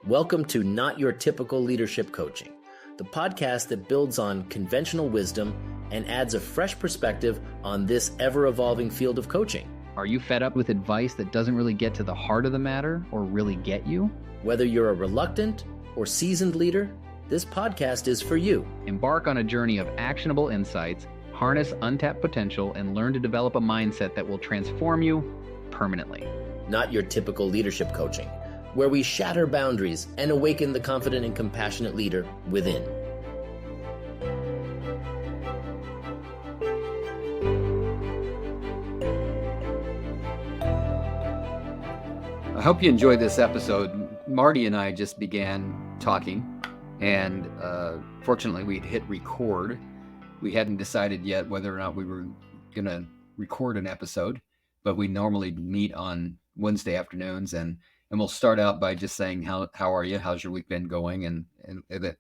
Welcome to Not Your Typical Leadership Coaching, the podcast that builds on conventional wisdom and adds a fresh perspective on this ever-evolving field of coaching. Are you fed up with advice that doesn't really get to the heart of the matter or really get you? Whether you're a reluctant or seasoned leader, this podcast is for you. Embark on a journey of actionable insights, harness untapped potential, and learn to develop a mindset that will transform you permanently. Not Your Typical Leadership Coaching, where we shatter boundaries and awaken the confident and compassionate leader within. I hope you enjoyed this episode. Marty and I just began talking, and fortunately we'd hit record. We hadn't decided yet whether or not we were going to record an episode, but we normally meet on Wednesday afternoons, and we'll start out by just saying, how are you? How's your week been going? And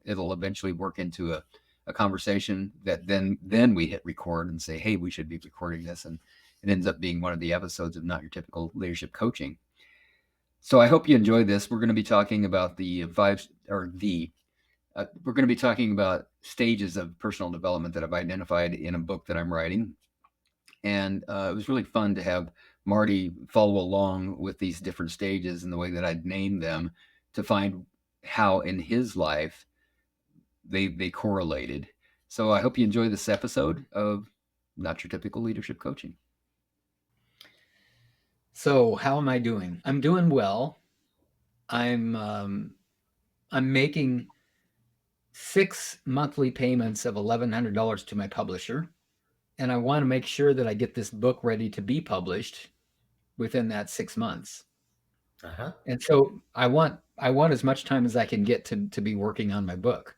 it'll eventually work into a conversation that then we hit record and say, hey, we should be recording this. And it ends up being one of the episodes of Not Your Typical Leadership Coaching. So I hope you enjoy this. We're going to be talking about we're going to be talking about stages of personal development that I've identified in a book that I'm writing. And it was really fun to have Marty follow along with these different stages and the way that I'd named them to find how in his life they correlated. So I hope you enjoy this episode of Not Your Typical Leadership Coaching. So how am I doing? I'm doing well. I'm making 6 monthly payments of $1,100 to my publisher. And I want to make sure that I get this book ready to be published within that 6 months. Uh-huh. And so I want as much time as I can get to be working on my book.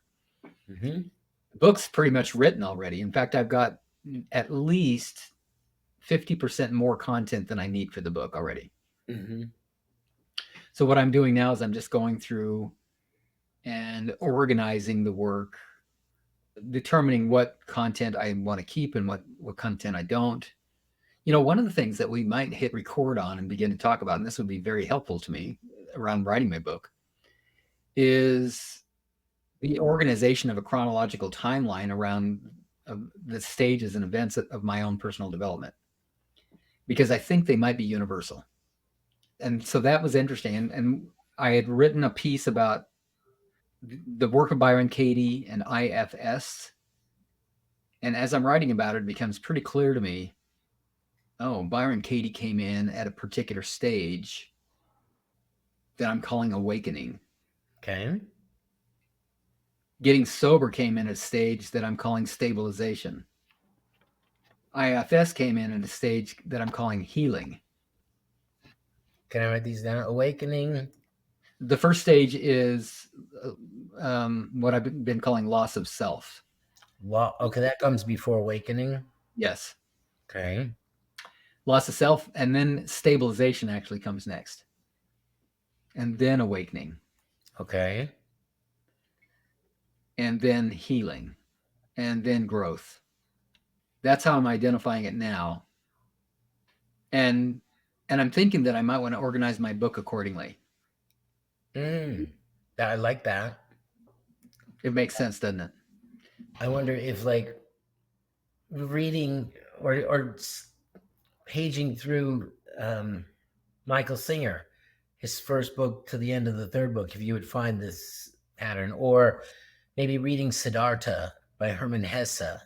Mm-hmm. The book's pretty much written already. In fact, I've got at least 50% more content than I need for the book already. Mm-hmm. So what I'm doing now is I'm just going through and organizing the work, determining what content I want to keep and what content I don't. You know, one of the things that we might hit record on and begin to talk about, and this would be very helpful to me around writing my book, is the organization of a chronological timeline around the stages and events of my own personal development, because I think they might be universal. And so that was interesting. And I had written a piece about the work of Byron Katie and IFS. And as I'm writing about it, it becomes pretty clear to me, Byron Katie came in at a particular stage that I'm calling awakening. Okay. Getting sober came in at a stage that I'm calling stabilization. IFS came in at a stage that I'm calling healing. Can I write these down? Awakening. The first stage is what I've been calling loss of self. Well, okay, that comes before awakening. Yes. Okay. Loss of self, and then stabilization actually comes next. And then awakening. Okay. And then healing. And then growth. That's how I'm identifying it now. And I'm thinking that I might want to organize my book accordingly. I like that. It makes sense, doesn't it? I wonder if, like, reading or paging through Michael Singer, his first book to the end of the third book, if you would find this pattern, or maybe reading Siddhartha by Hermann Hesse,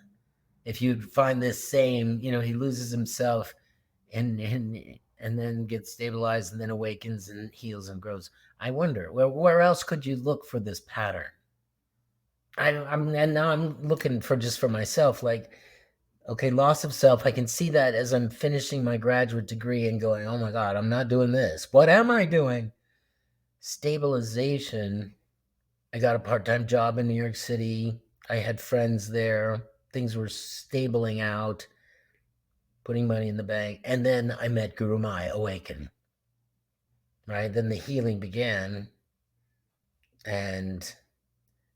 if you'd find this same, he loses himself and then gets stabilized and then awakens and heals and grows. I wonder, where else could you look for this pattern? And now I'm looking for myself, like, okay, loss of self. I can see that as I'm finishing my graduate degree and going, oh my God, I'm not doing this. What am I doing? Stabilization. I got a part-time job in New York City. I had friends there. Things were stabling out, putting money in the bank. And then I met Guru Mai, awaken. Right? Then the healing began. And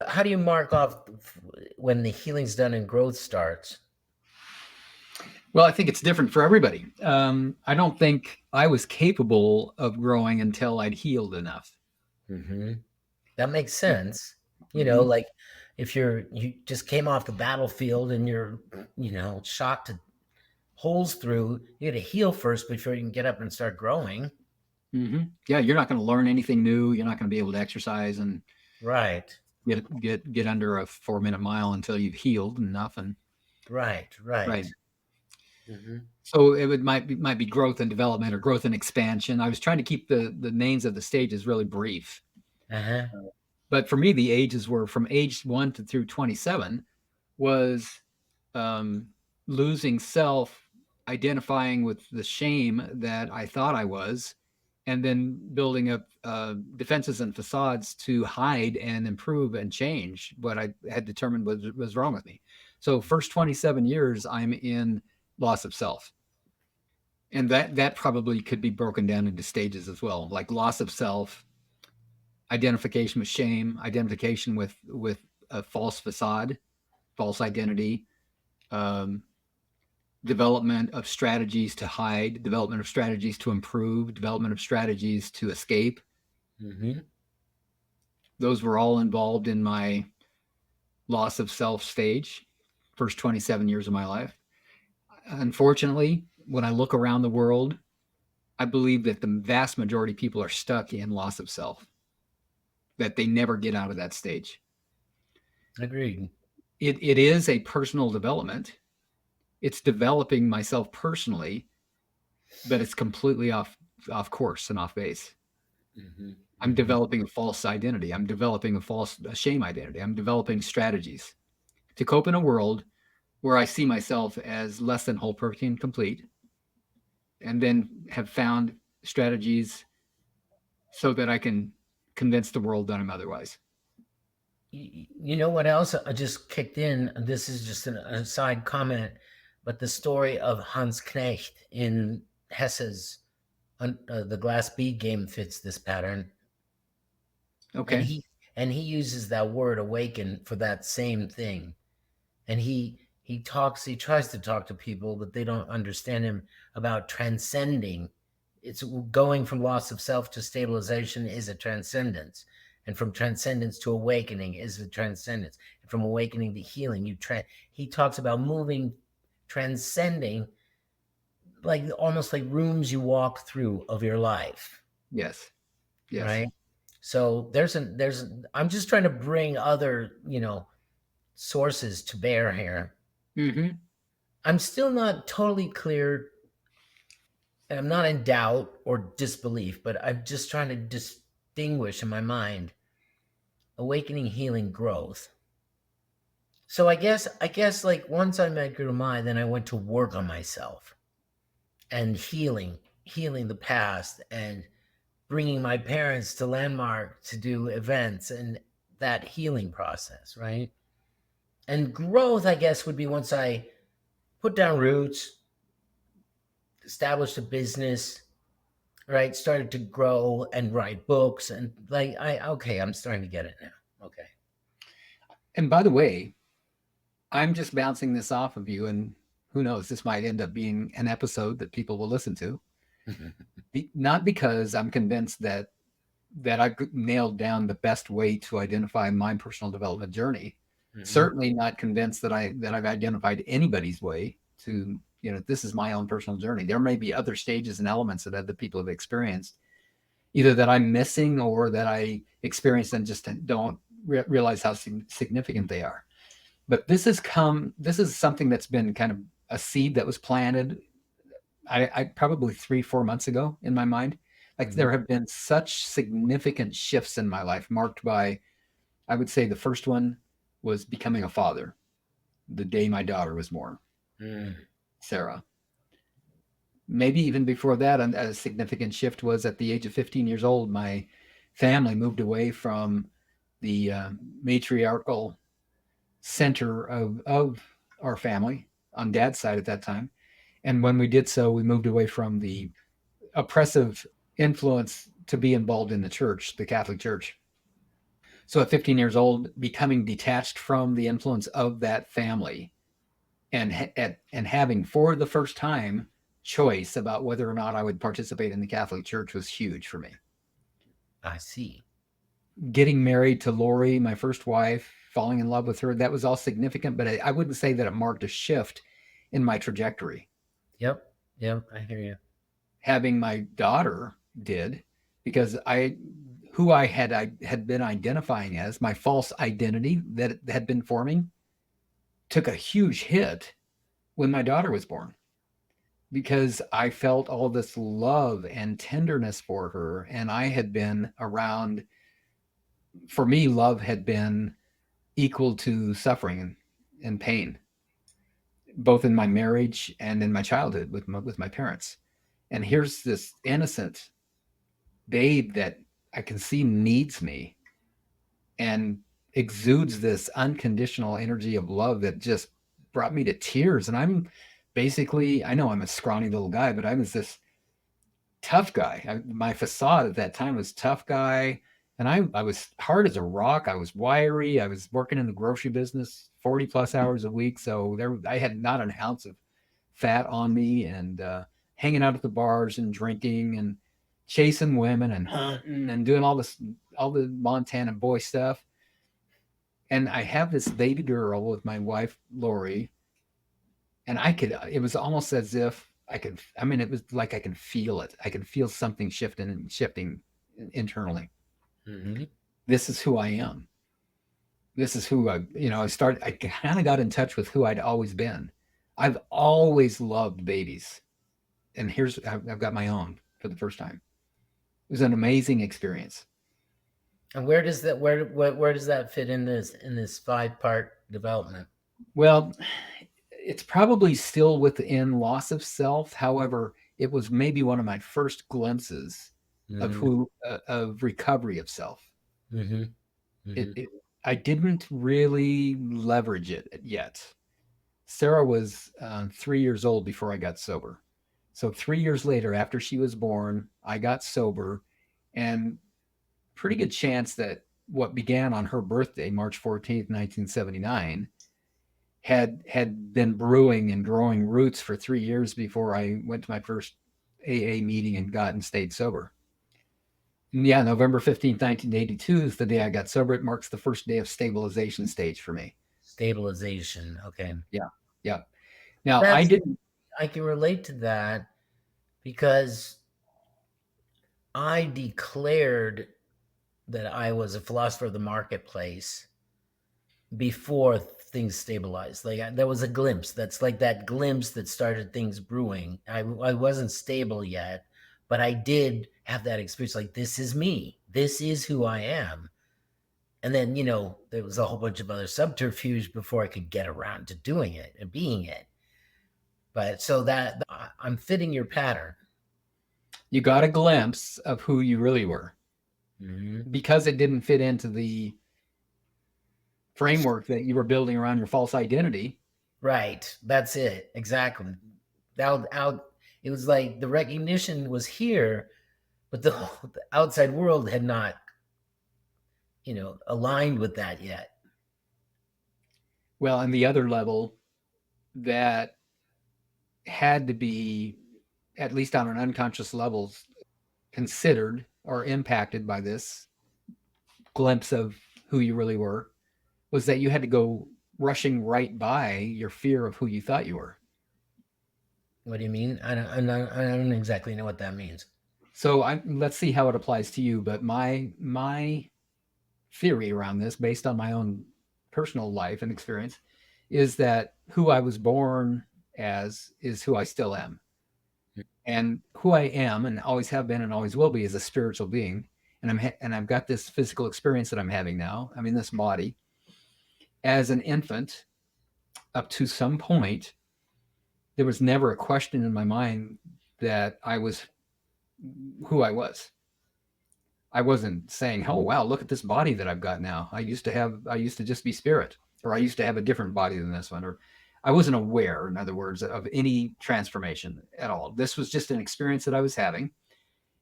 how do you mark off when the healing's done and growth starts? Well, I think it's different for everybody. I don't think I was capable of growing until I'd healed enough. Mm-hmm. That makes sense. Mhm. Like if you just came off the battlefield and you're, shot to holes through, you got to heal first before you can get up and start growing. Yeah, you're not going to learn anything new. You're not going to be able to exercise and Right. get under a 4-minute mile until you've healed enough. And Right. Right. right. Mm-hmm. So might be growth and development or growth and expansion. I was trying to keep the names of the stages really brief. Uh-huh. But for me, the ages were from age 1 to through 27 was um, losing self, identifying with the shame that I thought I was, and then building up defenses and facades to hide and improve and change what I had determined was wrong with me. So first 27 years, I'm in loss of self. And that probably could be broken down into stages as well, like loss of self, identification with shame, identification with a false facade, false identity, um, development of strategies to hide, development of strategies to improve, development of strategies to escape. Mm-hmm. Those were all involved in my loss of self stage, first 27 years of my life. Unfortunately, when I look around the world, I believe that the vast majority of people are stuck in loss of self, that they never get out of that stage. Agreed. It is a personal development. It's developing myself personally, but it's completely off course and off base. Mm-hmm. I'm Mm-hmm. developing a false identity. I'm developing a shame identity. I'm developing strategies to cope in a world where I see myself as less than whole, perfect, and complete, and then have found strategies so that I can convince the world that I'm otherwise. You know what else I just kicked in? This is just an aside comment, but the story of Hans Knecht in Hesse's The Glass Bead Game fits this pattern, and Okay. he uses that word awaken for that same thing. And he tries to talk to people, but they don't understand him about transcending. It's going from loss of self to stabilization is a transcendence, and from transcendence to awakening is a transcendence, and from awakening to healing he talks about moving, transcending, like almost like rooms you walk through of your life, Yes. Yes. right? So I'm just trying to bring other sources to bear here. Mm-hmm. I'm still not totally clear, and I'm not in doubt or disbelief, but I'm just trying to distinguish in my mind awakening, healing, growth. So I guess like once I met Guru Mai, then I went to work on myself and healing the past and bringing my parents to Landmark to do events and that healing process, right? And growth, I guess, would be once I put down roots, established a business, right? Started to grow and write books and like I'm starting to get it now. Okay. And by the way, I'm just bouncing this off of you, and who knows, this might end up being an episode that people will listen to. Not because I'm convinced that I've nailed down the best way to identify my personal development journey. Mm-hmm. Certainly not convinced that I've identified anybody's way to, this is my own personal journey. There may be other stages and elements that other people have experienced, either that I'm missing or that I experienced and just don't realize how significant they are. But this is something that's been kind of a seed that was planted I probably 3-4 months ago in my mind. Like Mm-hmm. there have been such significant shifts in my life, marked by, I would say the first one was becoming a father the day my daughter was born, Mm. Sarah. Maybe even before that, a significant shift was at the age of 15 years old. My family moved away from the matriarchal center of our family on dad's side at that time. And when we did so, we moved away from the oppressive influence to be involved in the church, the Catholic Church. So at 15 years old, becoming detached from the influence of that family and having for the first time choice about whether or not I would participate in the Catholic Church was huge for me. I see. getting married to Lori, my first wife, falling in love with her, that was all significant, but I wouldn't say that it marked a shift in my trajectory. Yep. Yep. I hear you. Having my daughter did, because I had been identifying as my false identity that had been forming took a huge hit when my daughter was born, because I felt all this love and tenderness for her, and I had been around. For me, love had been equal to suffering and pain, both in my marriage and in my childhood with my parents. And here's this innocent babe that I can see needs me and exudes this unconditional energy of love that just brought me to tears. And I'm basically, I know I'm a scrawny little guy, but I was this tough guy. My facade at that time was tough guy. And I was hard as a rock. I was wiry. I was working in the grocery business 40 plus hours a week. So I had not an ounce of fat on me, and hanging out at the bars and drinking and chasing women and hunting and doing all the Montana boy stuff. And I have this baby girl with my wife, Lori, and it was almost as if it was like I can feel it. I can feel something shifting internally. Mm-hmm. This is who I am. This is who I kind of got in touch with who I'd always been. I've always loved babies. And I've got my own for the first time. It was an amazing experience. And where does that fit in this 5-part development? Well, it's probably still within loss of self. However, it was maybe one of my first glimpses Mm-hmm. of recovery of self. Mm-hmm. Mm-hmm. I didn't really leverage it yet. Sarah was 3 years old before I got sober. So 3 years later, after she was born, I got sober, and pretty good chance that what began on her birthday, March 14th, 1979, had been brewing and growing roots for 3 years before I went to my first AA meeting and stayed sober. And yeah, November 15th, 1982 is the day I got sober. It marks the first day of stabilization stage for me. Stabilization. Okay. Yeah. Yeah. Now, I That's didn't. I can relate to that because I declared that I was a philosopher of the marketplace before things stabilized. Like there was a glimpse. That's like that glimpse that started things brewing. I wasn't stable yet, but I did have that experience. Like this is me. This is who I am. And then there was a whole bunch of other subterfuge before I could get around to doing it and being it. But so that I'm fitting your pattern. You got a glimpse of who you really were, Mm-hmm. because it didn't fit into the framework that you were building around your false identity. Right. That's it. Exactly. Out. It was like the recognition was here, but the outside world had not, aligned with that yet. Well, and the other level that had to be, at least on an unconscious level, considered or impacted by this glimpse of who you really were, was that you had to go rushing right by your fear of who you thought you were. What do you mean? I don't exactly know what that means. So let's see how it applies to you. But my theory around this, based on my own personal life and experience, is that who I was born as is who I still am. And who I am and always have been and always will be is a spiritual being. And I've got this physical experience that I'm having now. I'm in this body. As an infant, up to some point, there was never a question in my mind that I was who I was. I wasn't saying, "Oh wow, look at this body that I've got now. I used to just be spirit, or I used to have a different body than this one," or I wasn't aware, in other words, of any transformation at all. This was just an experience that I was having,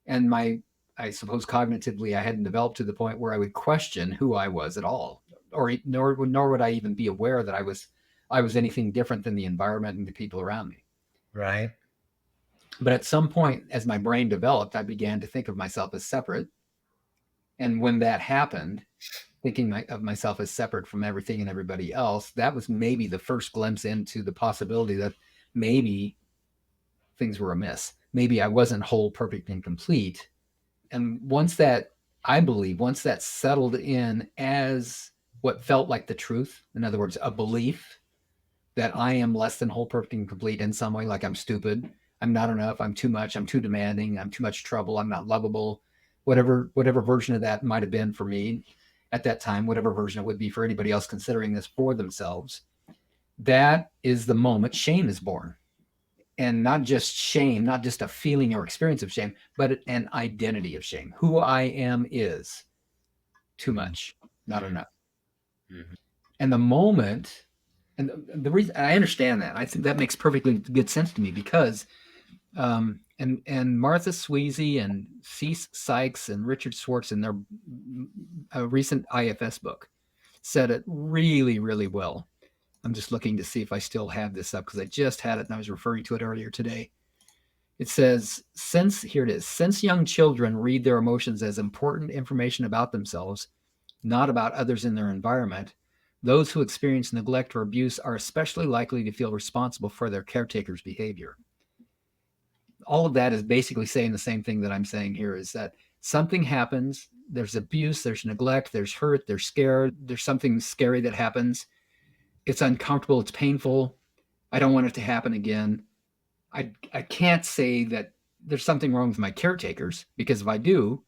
and I suppose cognitively, I hadn't developed to the point where I would question who I was at all, or nor would I even be aware that I was anything different than the environment and the people around me. Right. But at some point, as my brain developed, I began to think of myself as separate. And when that happened, thinking of myself as separate from everything and everybody else, that was maybe the first glimpse into the possibility that maybe things were amiss. Maybe I wasn't whole, perfect, and complete. And once that, I believe, once that settled in as what felt like the truth, in other words, a belief that I am less than whole, perfect, and complete in some way, like I'm stupid, I'm not enough, I'm too much, I'm too demanding, I'm too much trouble, I'm not lovable, whatever version of that might have been for me at that time, whatever version it would be for anybody else considering this for themselves, that is the moment shame is born. And not just shame, not just a feeling or experience of shame, but an identity of shame. Who I am is too much, not enough. Mhm. And the moment, and the reason I understand that, I think that makes perfectly good sense to me because, and Martha Sweezy and Cease Sykes and Richard Schwartz in their recent IFS book said it really, really well. I'm just looking to see if I still have this up because I just had it and I was referring to it earlier today. It says, here it is, since young children read their emotions as important information about themselves, not about others in their environment, those who experience neglect or abuse are especially likely to feel responsible for their caretaker's behavior. All of that is basically saying the same thing that I'm saying here, is that something happens, there's abuse, there's neglect, there's hurt, there's scared, there's something scary that happens. It's uncomfortable, it's painful. I don't want it to happen again. I can't say that there's something wrong with my caretakers, because if I do,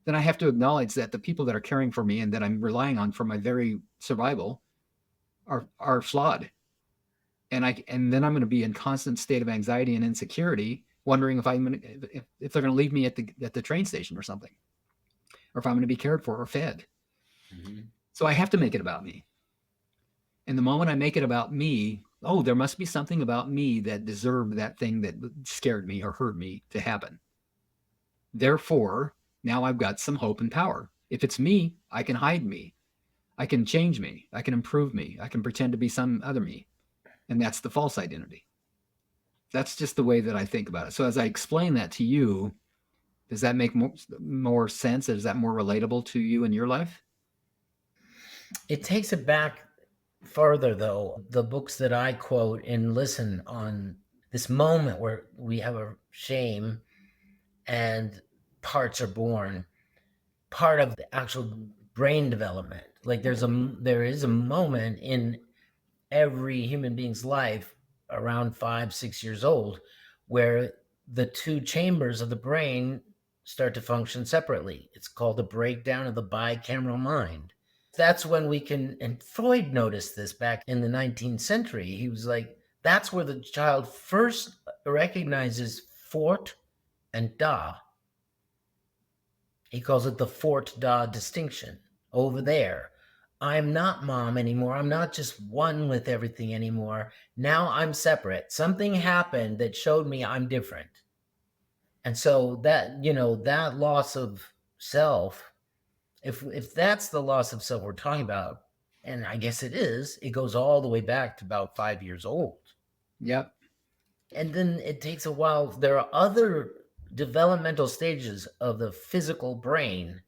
then I have to acknowledge that the people that are caring for me and that I'm relying on for my very survival are flawed. And then I'm going to be in constant state of anxiety and insecurity, wondering if they're going to leave me at the train station or something, or if I'm going to be cared for or fed. Mm-hmm. So I have to make it about me. And the moment I make it about me, oh, there must be something about me that deserved that thing that scared me or hurt me to happen. Therefore, now I've got some hope and power. If it's me, I can hide me. I can change me. I can improve me. I can pretend to be some other me. And that's the false identity. That's just the way that I think about it. So as I explain that to you, does that make more sense? Is that more relatable to you in your life? It takes it back further, though. The books that I quote and listen on this moment where we have a shame and parts are born, part of the actual brain development. Like there is a moment in every human being's life around 5-6 years old where the two chambers of the brain start to function separately. It's called the breakdown of the bicameral mind. That's when we can, and Freud noticed this back in the 19th century. He was like, that's where the child first recognizes fort and da. He calls it the fort da distinction. Over there, I'm not mom anymore. I'm not just one with everything anymore. Now I'm separate. Something happened that showed me I'm different. And so that, that loss of self, if that's the loss of self we're talking about, and I guess it is, it goes all the way back to about 5 years old. Yep. And then it takes a while. There are other developmental stages of the physical brain,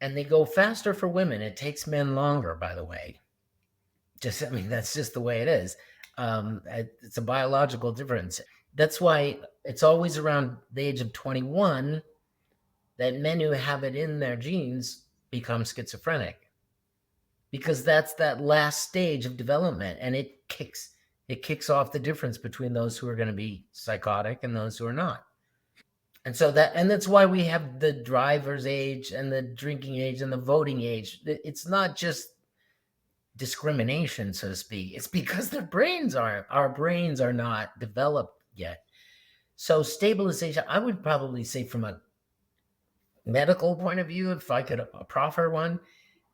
and they go faster for women. It takes men longer, by the way. That's just the way it is. It's a biological difference. That's why it's always around the age of 21 that men who have it in their genes become schizophrenic, because that's that last stage of development, and it kicks off the difference between those who are going to be psychotic and those who are not. And so that's why we have the driver's age and the drinking age and the voting age. It's not just discrimination, so to speak. It's because our brains are not developed yet. So stabilization, I would probably say, from a medical point of view, if I could proffer one,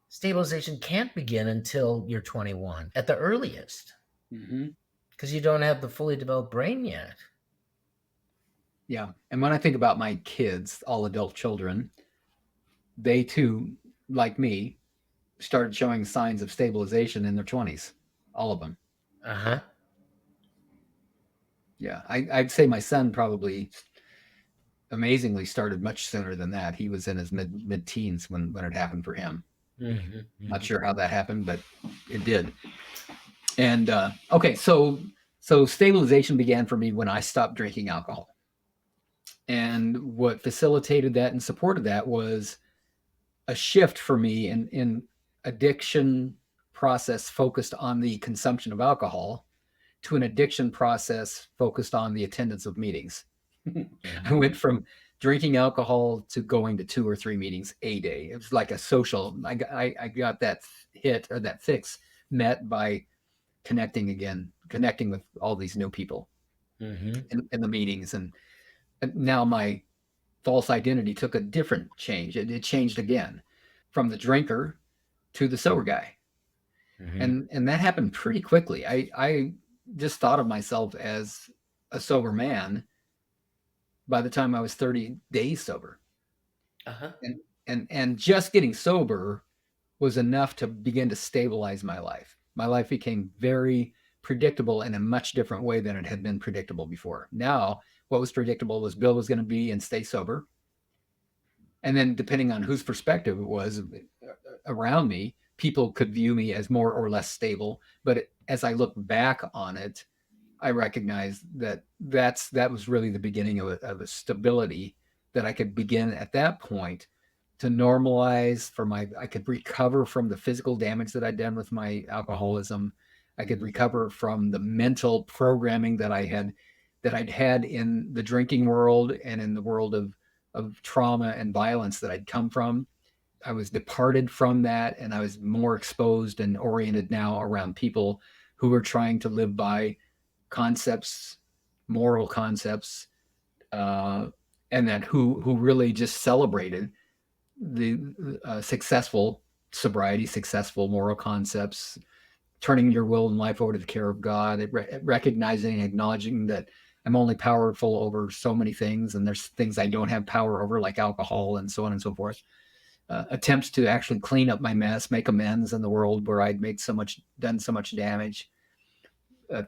stabilization can't begin until you're 21 at the earliest, because you don't have the fully developed brain yet. Yeah. And when I think about my kids, all adult children, they too, like me, started showing signs of stabilization in their 20s, all of them. Uh-huh. Yeah. I'd say my son probably amazingly started much sooner than that. He was in his mid-teens when it happened for him. Not sure how that happened, but it did. And okay, so stabilization began for me when I stopped drinking alcohol. And what facilitated that and supported that was a shift for me in addiction process focused on the consumption of alcohol to an addiction process focused on the attendance of meetings. I went from drinking alcohol to going to 2 or 3 meetings a day. It was like a social. I got that hit or that fix met by connecting with all these new people in the meetings, and now my false identity took a different change. It changed again from the drinker to the sober guy. And that happened pretty quickly. I just thought of myself as a sober man by the time I was 30 days sober. And just getting sober was enough to begin to stabilize my life. My life became very predictable in a much different way than it had been predictable before. Now, what was predictable was Bill was going to be and stay sober. And then depending on whose perspective it was around me, people could view me as more or less stable. But as I look back on it, I recognize that was really the beginning of a stability that I could begin at that point to normalize I could recover from the physical damage that I'd done with my alcoholism. I could recover from the mental programming that I'd had in the drinking world and in the world of trauma and violence that I'd come from. I was departed from that, and I was more exposed and oriented now around people who were trying to live by concepts, moral concepts, and that who really just celebrated the successful sobriety, successful moral concepts, turning your will and life over to the care of God, recognizing and acknowledging that I'm only powerful over so many things, and there's things I don't have power over, like alcohol and so on and so forth. Attempts to actually clean up my mess, make amends in the world where I'd done so much damage.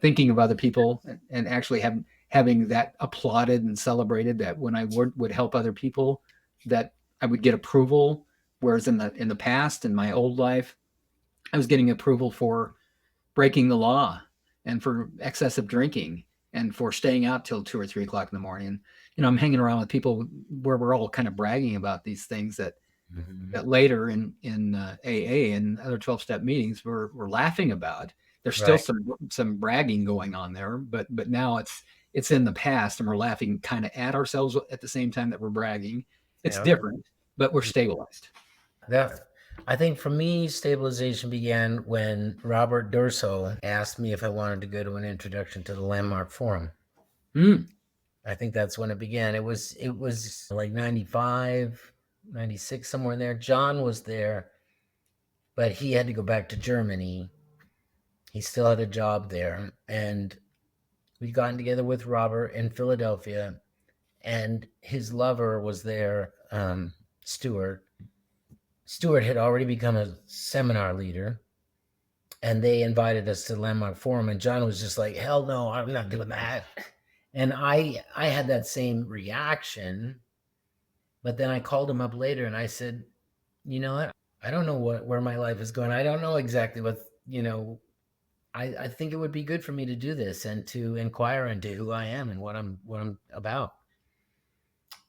Thinking of other people and actually having that applauded and celebrated, that when I would help other people, that I would get approval. Whereas in the past, in my old life, I was getting approval for breaking the law and for excessive drinking and for staying out till 2 or 3 o'clock in the morning. I'm hanging around with people where we're all kind of bragging about these things that later in AA and other 12-step meetings we're laughing about. There's still some bragging going on there, but now it's in the past, and we're laughing kind of at ourselves at the same time that we're bragging. It's different, but we're stabilized. I think for me, stabilization began when Robert Durso asked me if I wanted to go to an introduction to the Landmark Forum. I think that's when it began. It was like 95, 96, somewhere in there. John was there, but he had to go back to Germany. He still had a job there. And we'd gotten together with Robert in Philadelphia, and his lover was there, Stuart. Stuart had already become a seminar leader, and they invited us to the Landmark Forum, and John was just like, hell no, I'm not doing that. And I had that same reaction, but then I called him up later and I said, you know what? I don't know where my life is going. I don't know exactly what, I think it would be good for me to do this and to inquire into who I am and what I'm about.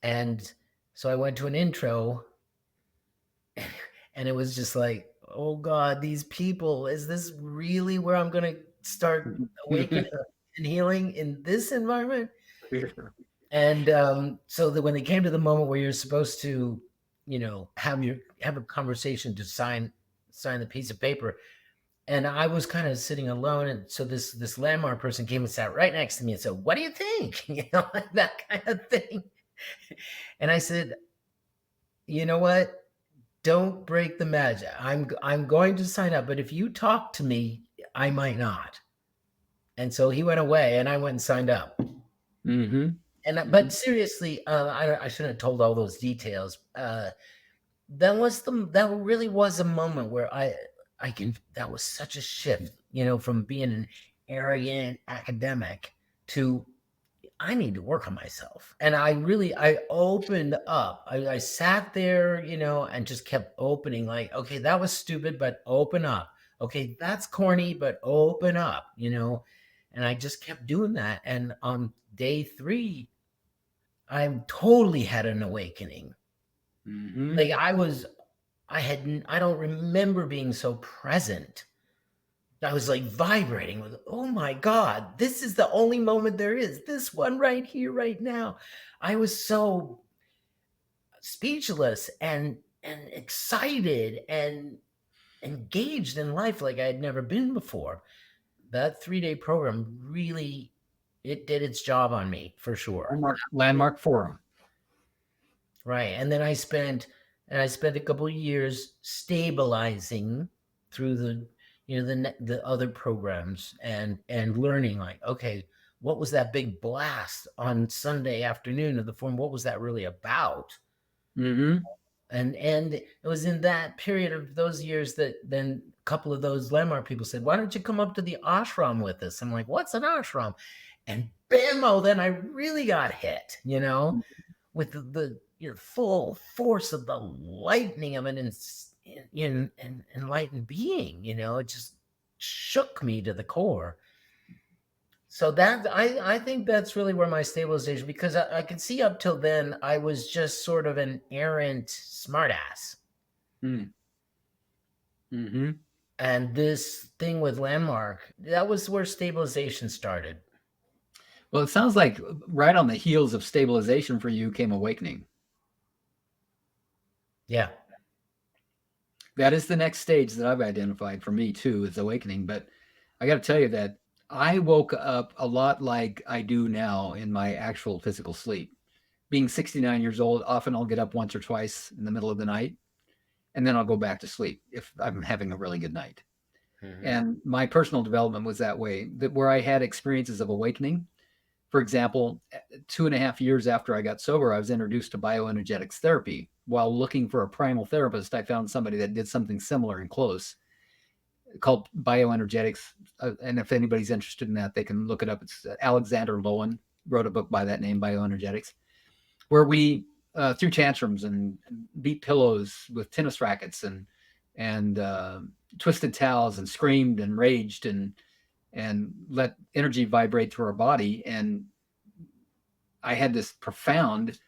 And so I went to an intro, and it was just like, oh God, these people, is this really where I'm going to start awakening and healing in this environment? And so that when they came to the moment where you're supposed to, have a conversation to sign the piece of paper, and I was kind of sitting alone, and so this Landmark person came and sat right next to me and said, "What do you think?" Like that kind of thing. And I said, "You know what? Don't break the magic. I'm going to sign up, but if you talk to me, I might not." And so he went away, and I went and signed up. But seriously, I shouldn't have told all those details. That really was a moment where that was such a shift, from being an arrogant academic to I need to work on myself. And I opened up. I sat there, and just kept opening, like, okay, that was stupid, but open up. Okay, that's corny, but open up, And I just kept doing that. And on day 3, I totally had an awakening. Mm-hmm. Like I don't remember being so present. I was like vibrating with, oh my God, this is the only moment there is. This one right here, right now. I was so speechless and excited and engaged in life like I had never been before. That 3-day program really, it did its job on me for sure. Landmark Forum. Right. And then I spent a couple of years stabilizing through the other programs and learning, like, okay, what was that big blast on Sunday afternoon of the forum? What was that really about? Mm-hmm. And it was in that period of those years that then a couple of those landmark people said, why don't you come up to the ashram with us? I'm like, what's an ashram? And bammo, then I really got hit, with the full force of the lightning of an enlightened being. It just shook me to the core. So that I think that's really where my stabilization, because I could see up till then I was just sort of an errant smartass. Mm-hmm. And this thing with Landmark, that was where stabilization started. Well, it sounds like right on the heels of stabilization for you came awakening. Yeah. That is the next stage that I've identified for me too, is awakening. But I got to tell you that I woke up a lot like I do now in my actual physical sleep. Being 69 years old, often I'll get up once or twice in the middle of the night, and then I'll go back to sleep if I'm having a really good night. Mm-hmm. And my personal development was that way, that where I had experiences of awakening. For example, 2.5 years after I got sober, I was introduced to bioenergetics therapy. While looking for a primal therapist, I found somebody that did something similar and close, called Bioenergetics. And if anybody's interested in that, they can look it up. It's Alexander Lowen wrote a book by that name, Bioenergetics, where we threw tantrums and beat pillows with tennis rackets and twisted towels and screamed and raged and let energy vibrate through our body. And I had this profound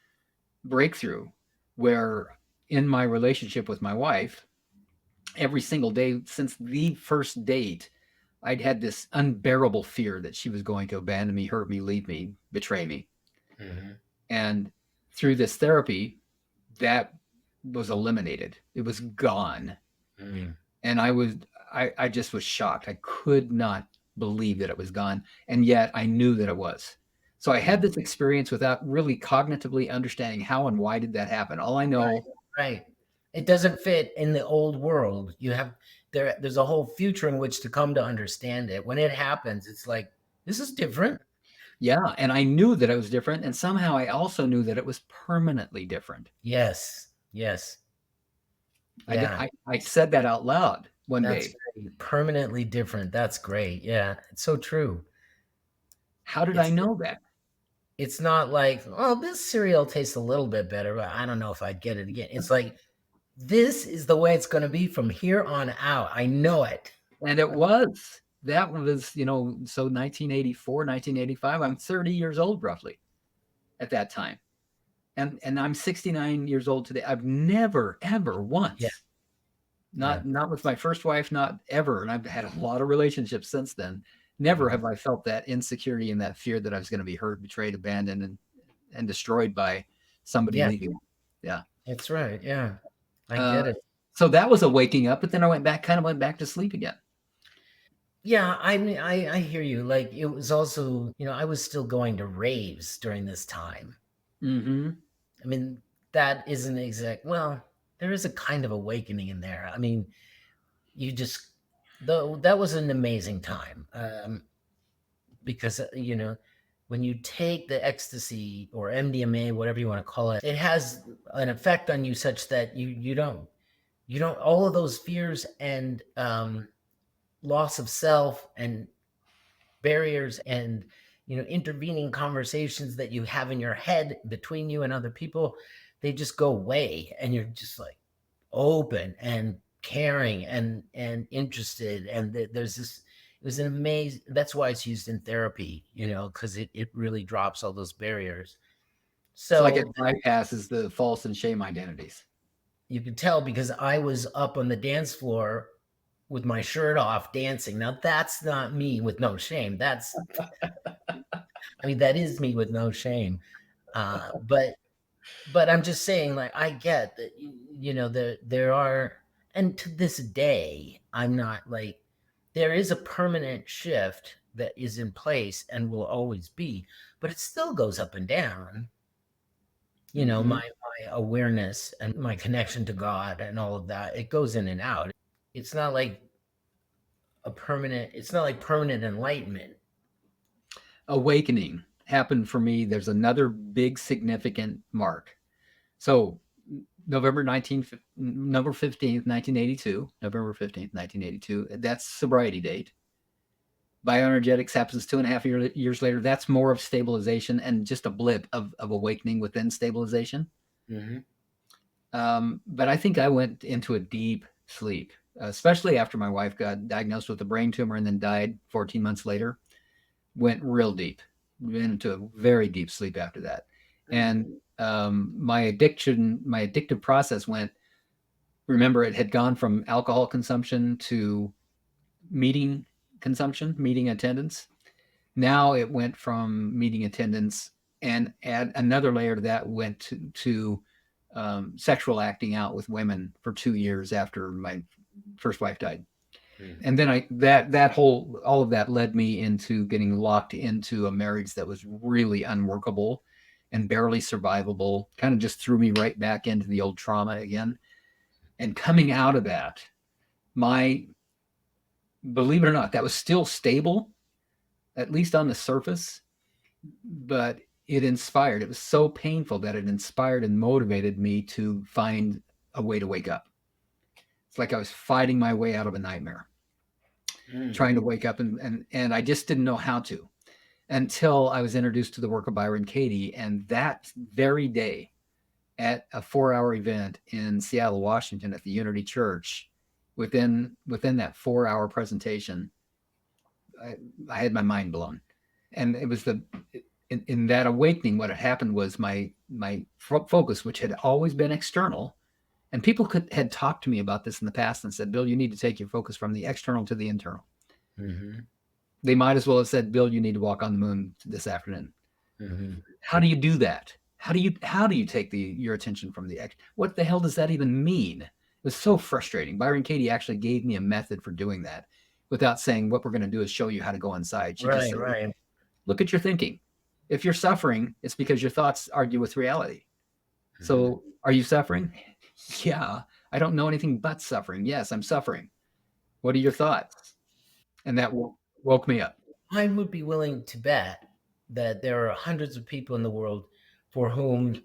breakthrough where in my relationship with my wife, every single day since the first date, I'd had this unbearable fear that she was going to abandon me, hurt me, leave me, betray me. Mm-hmm. And through this therapy, that was eliminated. It was gone. Mm-hmm. And I just was shocked. I could not believe that it was gone. And yet I knew that it was. So I had this experience without really cognitively understanding how and why did that happen. All I know. Right. It doesn't fit in the old world. There's a whole future in which to come to understand it. When it happens, it's like, this is different. Yeah. And I knew that it was different. And somehow I also knew that it was permanently different. Yes. Yes. Yeah. I said that out loud one That's day. great. Permanently different. That's great. Yeah. It's so true. How did I know that? It's not like, oh, this cereal tastes a little bit better, but I don't know if I'd get it again. It's like, this is the way it's going to be from here on out. I know it. And it was. That was, so 1984, 1985, I'm 30 years old roughly at that time. And I'm 69 years old today. I've never, ever once, not with my first wife, not ever. And I've had a lot of relationships since then. Never have I felt that insecurity and that fear that I was going to be hurt, betrayed, abandoned, and destroyed by somebody leaving. Yeah. That's right. Yeah. I get it. So that was a waking up, but then I went back to sleep again. Yeah, I mean, I hear you. Like, it was also, I was still going to raves during this time. Mm-hmm. I mean, that isn't exact. Well, there is a kind of awakening in there. I mean, though that was an amazing time, because when you take the ecstasy or MDMA, whatever you want to call it, it has an effect on you such that you don't all of those fears and loss of self and barriers and intervening conversations that you have in your head between you and other people, they just go away, and you're just like open and caring and interested. And there's this, it was an amazing, that's why it's used in therapy, because it really drops all those barriers. It's like it So bypasses the false and shame identities. you could tell because I was up on the dance floor with my shirt off dancing. Now that's not me with no shame. That's, I mean, that is me with no shame. But I'm just saying, like, I get that, there are, and to this day, I'm not like, there is a permanent shift that is in place and will always be, but it still goes up and down. My awareness and my connection to God and all of that, it goes in and out. It's not like it's not like permanent enlightenment. Awakening happened for me. There's another big significant mark. So November 15th, 1982, November 15th, 1982, that's sobriety date. Bioenergetics happens 2.5 years later. That's more of stabilization and just a blip of awakening within stabilization. But I think I went into a deep sleep, especially after my wife got diagnosed with a brain tumor and then died 14 months later. Went real deep, went into a very deep sleep after that. And my addictive process went, remember, it had gone from alcohol consumption to meeting consumption, meeting attendance. Now it went from meeting attendance, and add another layer to that, went to sexual acting out with women for 2 years after my first wife died. And then all of that led me into getting locked into a marriage that was really unworkable and barely survivable, kind of just threw me right back into the old trauma again. And coming out of that, believe it or not, that was still stable, at least on the surface, but it was so painful that it inspired and motivated me to find a way to wake up. It's like I was fighting my way out of a nightmare, trying to wake up, and I just didn't know how to, until I was introduced to the work of Byron Katie. And that very day, at a 4-hour event in Seattle, Washington, at the Unity Church, within that 4-hour presentation, I had my mind blown. And it was in that awakening, what had happened was my focus, which had always been external, and people had talked to me about this in the past and said, Bill, you need to take your focus from the external to the internal. They might as well have said, Bill, you need to walk on the moon this afternoon. How do you do that? How do you take your attention from the what the hell does that even mean? It was so frustrating. Byron Katie actually gave me a method for doing that without saying, what we're going to do is show you how to go inside. She just said, look at your thinking. If you're suffering, it's because your thoughts argue with reality. So are you suffering? Yeah. I don't know anything but suffering. Yes, I'm suffering. What are your thoughts? And that woke me up. I would be willing to bet that there are hundreds of people in the world for whom,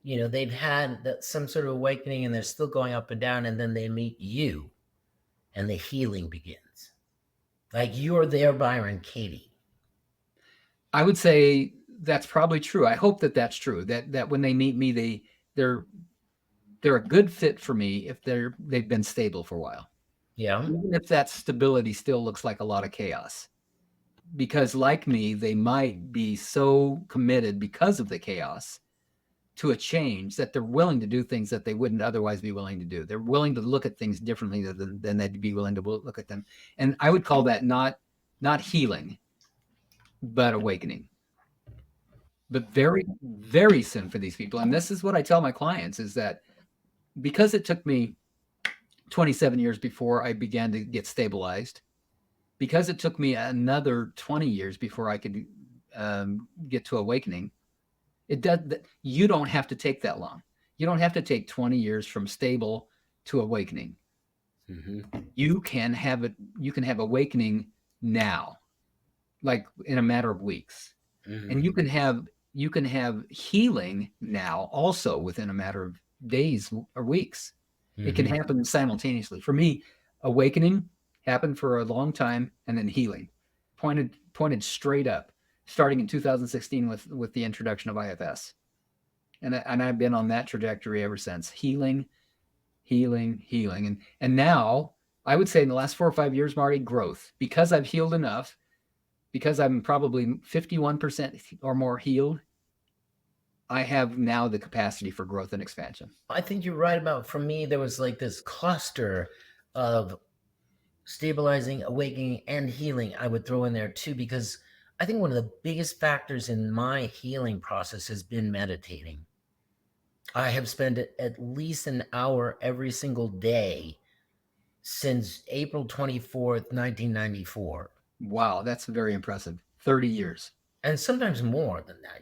they've had some sort of awakening and they're still going up and down, and then they meet you and the healing begins. Like, you're there, Byron Katie. I would say that's probably true. I hope that that's true. That when they meet me, they're a good fit for me if they've been stable for a while. Yeah. Even if that stability still looks like a lot of chaos. Because like me, they might be so committed because of the chaos to a change that they're willing to do things that they wouldn't otherwise be willing to do. They're willing to look at things differently than they'd be willing to look at them. And I would call that not healing, but awakening. But very, very soon for these people. And this is what I tell my clients, is that because it took me 27 years before I began to get stabilized, because it took me another 20 years before I could get to awakening, you don't have to take that long. You don't have to take 20 years from stable to awakening. You can have awakening now, like in a matter of weeks. And you can have healing now also within a matter of days or weeks. It can happen simultaneously. For me, awakening happened for a long time, and then healing pointed straight up, starting in 2016 with the introduction of IFS. And I've been on that trajectory ever since. Healing. And now I would say in the last 4 or 5 years, Marty, growth. Because I've healed enough, because I'm probably 51% or more healed, I have now the capacity for growth and expansion. I think you're right about, for me, there was like this cluster of stabilizing, awakening, and healing I would throw in there too, because I think one of the biggest factors in my healing process has been meditating. I have spent at least an hour every single day since April 24th, 1994. Wow, that's very impressive. 30 years. And sometimes more than that,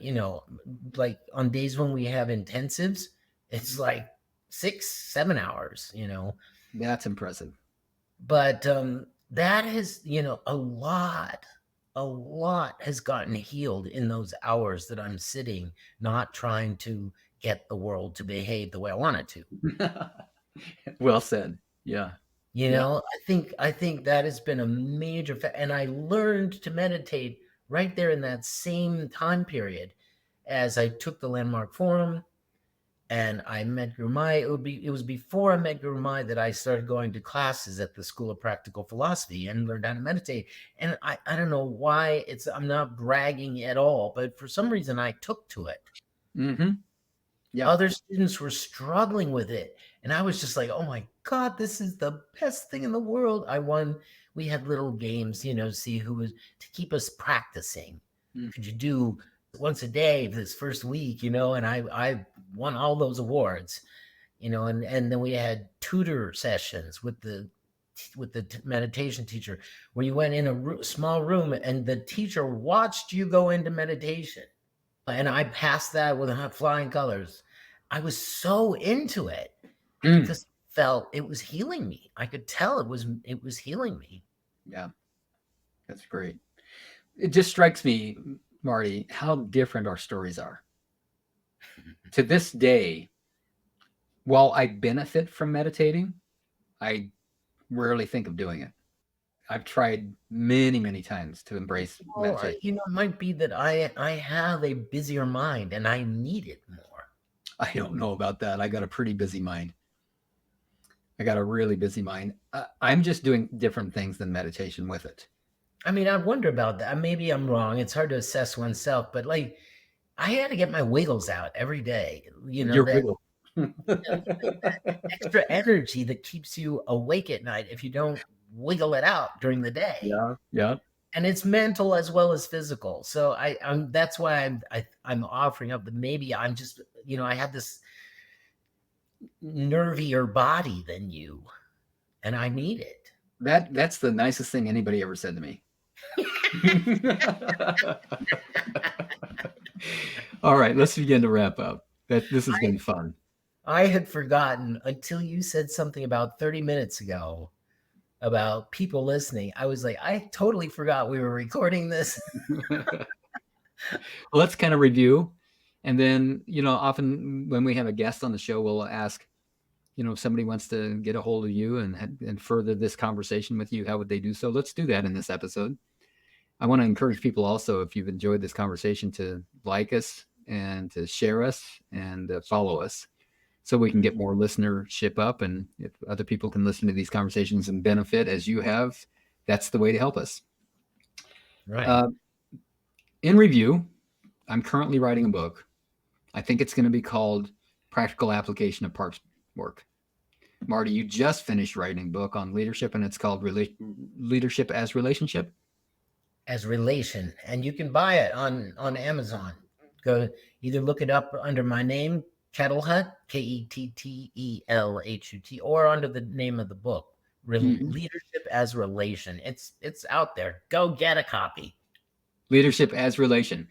like on days when we have intensives, it's like 6-7 hours, That's impressive. But that has, a lot has gotten healed in those hours that I'm sitting, not trying to get the world to behave the way I want it to. Well said. Yeah. I think that has been a major and I learned to meditate right there in that same time period as I took the Landmark Forum and I met Guru Mai. It was before I met Guru Mai that I started going to classes at the School of Practical Philosophy and learned how to meditate. And I don't know why I'm not bragging at all, but for some reason I took to it. Mm-hmm. Yeah. Other students were struggling with it. And I was just like, oh my God, this is the best thing in the world. We had little games, see who was to keep us practicing. Mm. Could you do once a day this first week, and I won all those awards, and then we had tutor sessions with the meditation teacher where you went in a small room and the teacher watched you go into meditation. And I passed that with flying colors. I was so into it because I felt it was healing me. I could tell it was healing me. Yeah, that's great. It just strikes me, Marty, how different our stories are. To this day, while I benefit from meditating, I rarely think of doing it. I've tried many, many times to embrace meditation. It might be that I have a busier mind and I need it more. I don't know about that. I got a pretty busy mind. I got a really busy mind. I'm just doing different things than meditation with it. I mean, I wonder about that. Maybe I'm wrong. It's hard to assess oneself, but like I had to get my wiggles out every day. Your wiggle. That extra energy that keeps you awake at night if you don't wiggle it out during the day. Yeah. And it's mental as well as physical. So that's why I'm offering up that maybe I'm just, I have this nervier body than you, and I need it. That's the nicest thing anybody ever said to me. All right, let's begin to wrap up. This has been fun. I had forgotten until you said something about 30 minutes ago about people listening. I was like, I totally forgot we were recording this. Let's kind of review. And then, often when we have a guest on the show, we'll ask, if somebody wants to get a hold of you and further this conversation with you, how would they do so? Let's do that in this episode. I want to encourage people also, if you've enjoyed this conversation, to like us and to share us and follow us so we can get more listenership up. And if other people can listen to these conversations and benefit as you have, that's the way to help us. Right. In review, I'm currently writing a book. I think it's going to be called Practical Application of Parks Work. Marty, you just finished writing a book on leadership, and it's called Leadership as Relationship. As Relation. And you can buy it on Amazon. Go either look it up under my name, Kettelhut, Kettelhut, or under the name of the book, Leadership as Relation. It's out there. Go get a copy. Leadership as Relation.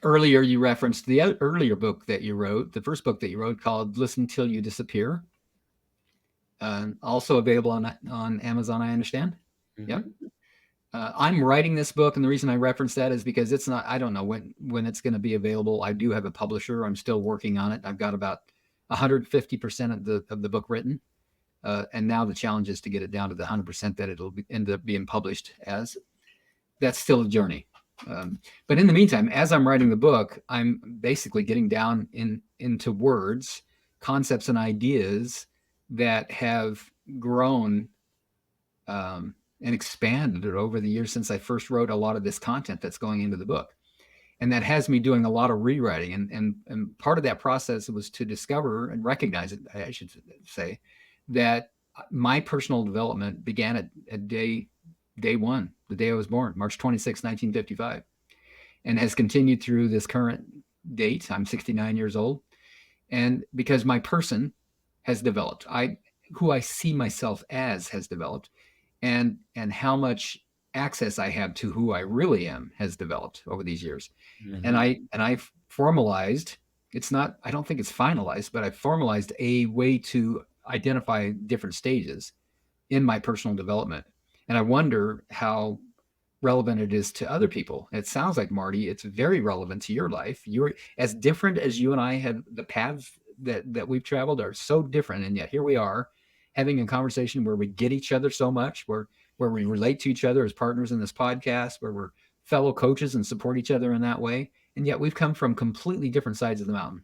Earlier, you referenced the earlier book that you wrote, the first book that you wrote called Listen Till You Disappear. Also available on Amazon, I understand. Mm-hmm. Yep. I'm writing this book, and the reason I reference that is because it's not, I don't know when it's going to be available. I do have a publisher. I'm still working on it. I've got about 150% of the book written. And now the challenge is to get it down to the 100% that it'll end up being published as. That's still a journey. But in the meantime, as I'm writing the book, I'm basically getting down into words, concepts, and ideas that have grown and expanded over the years since I first wrote a lot of this content that's going into the book. And that has me doing a lot of rewriting. And part of that process was to discover and recognize it, I should say, that my personal development began at day one, the day I was born, March 26, 1955, and has continued through this current date. I'm 69 years old. And because my person has developed, who I see myself as has developed, and how much access I have to who I really am has developed over these years. Mm-hmm. And I formalized, I don't think it's finalized, but I formalized a way to identify different stages in my personal development. And I wonder how relevant it is to other people. It sounds like, Marty, it's very relevant to your life. You're as different as you and I have. The paths that we've traveled are so different, and yet here we are having a conversation where we get each other so much, where we relate to each other as partners in this podcast, where we're fellow coaches and support each other in that way. And yet we've come from completely different sides of the mountain.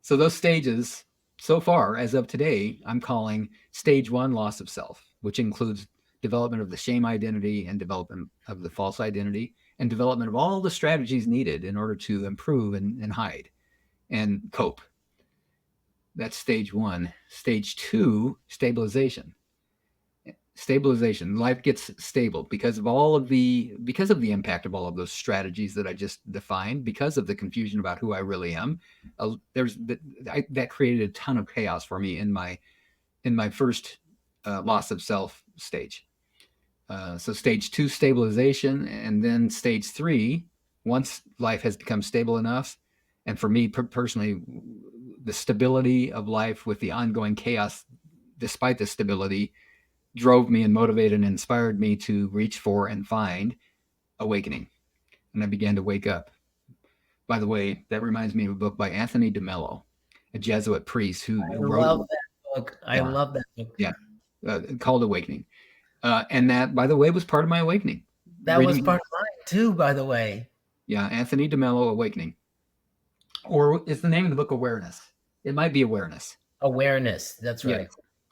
So those stages so far, as of today, I'm calling stage 1, loss of self, which includes development of the shame identity and development of the false identity and development of all the strategies needed in order to improve and hide and cope. That's stage 1. Stage 2, stabilization. Stabilization. Life gets stable because of the impact of all of those strategies that I just defined, because of the confusion about who I really am. That created a ton of chaos for me in my first loss of self stage. So stage 2, stabilization, and then stage 3, once life has become stable enough, and for me personally, the stability of life with the ongoing chaos, despite the stability, drove me and motivated and inspired me to reach for and find awakening. And I began to wake up. By the way, that reminds me of a book by Anthony DeMello, a Jesuit priest who wrote. Love that book. I love that book. Yeah, called Awakening. And that, by the way, was part of my awakening. That was part of mine too, by the way. Yeah, Anthony DeMello, Awakening. Or is the name of the book Awareness? It might be Awareness. Awareness, that's right.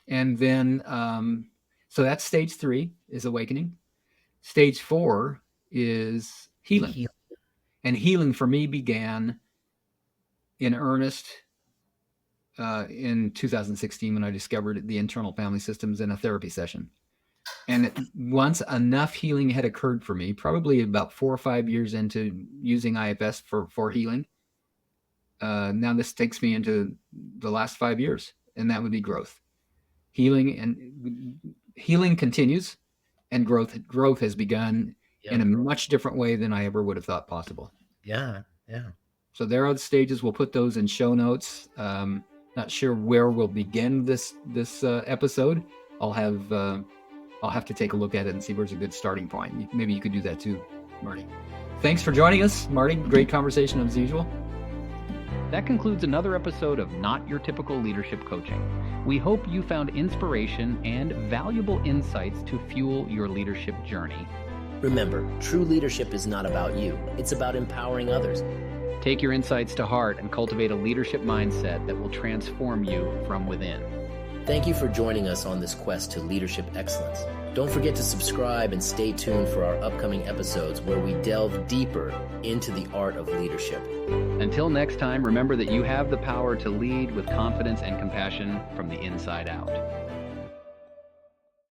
Yeah. And then, so that's stage 3 is awakening. Stage 4 is healing. And healing for me began in earnest in 2016 when I discovered the internal family systems in a therapy session. And once enough healing had occurred for me, probably about 4 or 5 years into using IFS for healing, now this takes me into the last 5 years, and that would be growth. Healing continues, and growth has begun in a much different way than I ever would have thought possible. Yeah. So there are the stages. We'll put those in show notes. Not sure where we'll begin this episode. I'll have to take a look at it and see where's a good starting point. Maybe you could do that too, Marty. Thanks for joining us, Marty. Great conversation as usual. That concludes another episode of Not Your Typical Leadership Coaching. We hope you found inspiration and valuable insights to fuel your leadership journey. Remember, true leadership is not about you. It's about empowering others. Take your insights to heart and cultivate a leadership mindset that will transform you from within. Thank you for joining us on this quest to leadership excellence. Don't forget to subscribe and stay tuned for our upcoming episodes where we delve deeper into the art of leadership. Until next time, remember that you have the power to lead with confidence and compassion from the inside out.